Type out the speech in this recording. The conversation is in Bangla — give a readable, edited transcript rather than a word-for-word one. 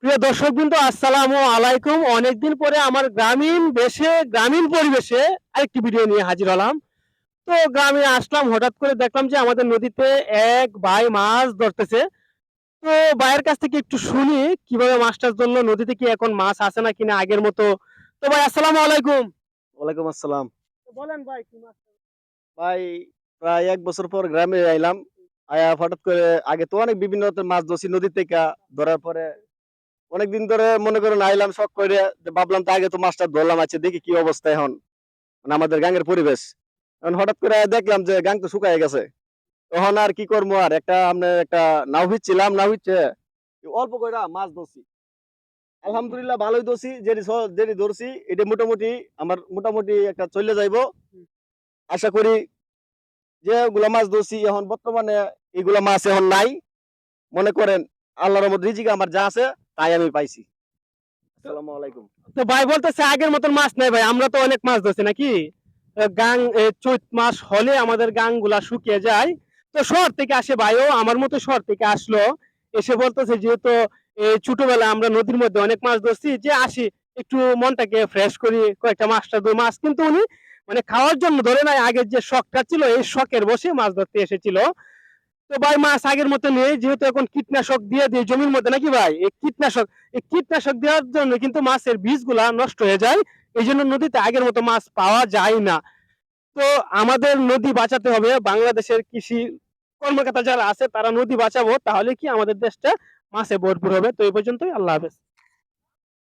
প্রিয় দর্শকবৃন্দ, আসসালামু আলাইকুম। অনেকদিন পরে আমার গ্রামীণ পরিবেশে আরেকটি ভিডিও নিয়ে হাজির হলাম। তো গ্রামে আসলাম, হঠাৎ করে দেখলাম যে আমাদের নদীতে এক ভাই মাছ ধরতেছে। তো ভাইয়ের কাছ থেকে একটু শুনি কিভাবে মাছটার জন্য নদীতে কি এখন মাছ আছে না কিনা আগের মতো। তো ভাই, আসসালামু আলাইকুম। ওয়ালাইকুম আসসালাম। তো বলেন ভাই, কি মাছ? ভাই, প্রায় ১ বছর পর গ্রামে আইলাম। আয়া হঠাৎ করে আগে তো অনেক বিভিন্ন রকমের মাছ ধরছি নদী থেকে। ধরার পরে অনেকদিন ধরে মনে করেন আইলাম শখ করে, যে ভাবলাম তো আগে তো মাছটা ধরলাম, আছে দেখি কি অবস্থা এখন। মানে আমাদের গাঙের পরিবেশ। এখন হঠাৎ করে দেখলাম যে গাং তো শুকায় গেছে। তখন আর কি করবো, আর একটা নাও ভিজছিলাম, নাও ভিজছে অল্প কইরা মাছ ধরছি। আলহামদুলিল্লাহ ভালোই ধরছি, যেটি ধরছি এটা মোটামুটি একটা চলে যাইবো। আশা করি যেগুলা মাছ ধরছি এখন বর্তমানে এগুলা মাছ এখন নাই। মনে করেন আল্লাহর রহমত রিজিক আমার যা আছে তাই আমি পাইছি। আসসালামু আলাইকুম। তো ভাই বলতেছে আগের মতন মাছ নাই ভাই, আমরা তো অনেক মাছ ধরছি নাকি। চৈত মাস হলে আমাদের গাং গুলা শুকিয়ে যায়। তো শহর থেকে আসে ভাইও আমার মতো শহর থেকে আসলো, এসে বলতেছে যেহেতু ছোটবেলা আমরা নদীর মধ্যে অনেক মাছ ধরছি, যে আসি একটু মনটাকে ফ্রেশ করি, কয়েকটা মাছটা দু মাছ। কিন্তু উনি মানে খাওয়ার জন্য ধরে নাই, আগের যে শখটা ছিল এই শখের বসে মাছ ধরতে এসেছিল। তো ভাই মাছ আগের মতো নেই, যেহেতু এখন কীটনাশক দিয়ে দিয়ে জমির মধ্যে নাকি ভাই, এই কীটনাশক দেওয়ার জন্য কিন্তু মাছের বীজগুলা নষ্ট হয়ে যায়। এই জন্য নদীতে আগের মতো মাছ পাওয়া যায় না। তো আমাদের নদী বাঁচাতে হবে, বাংলাদেশের কৃষি কর্মকর্তা যারা আছে তারা নদী বাঁচাবো, তাহলে কি আমাদের দেশটা মাছে ভরপুর হবে। তো এই পর্যন্তই, আল্লাহ হাফেজ।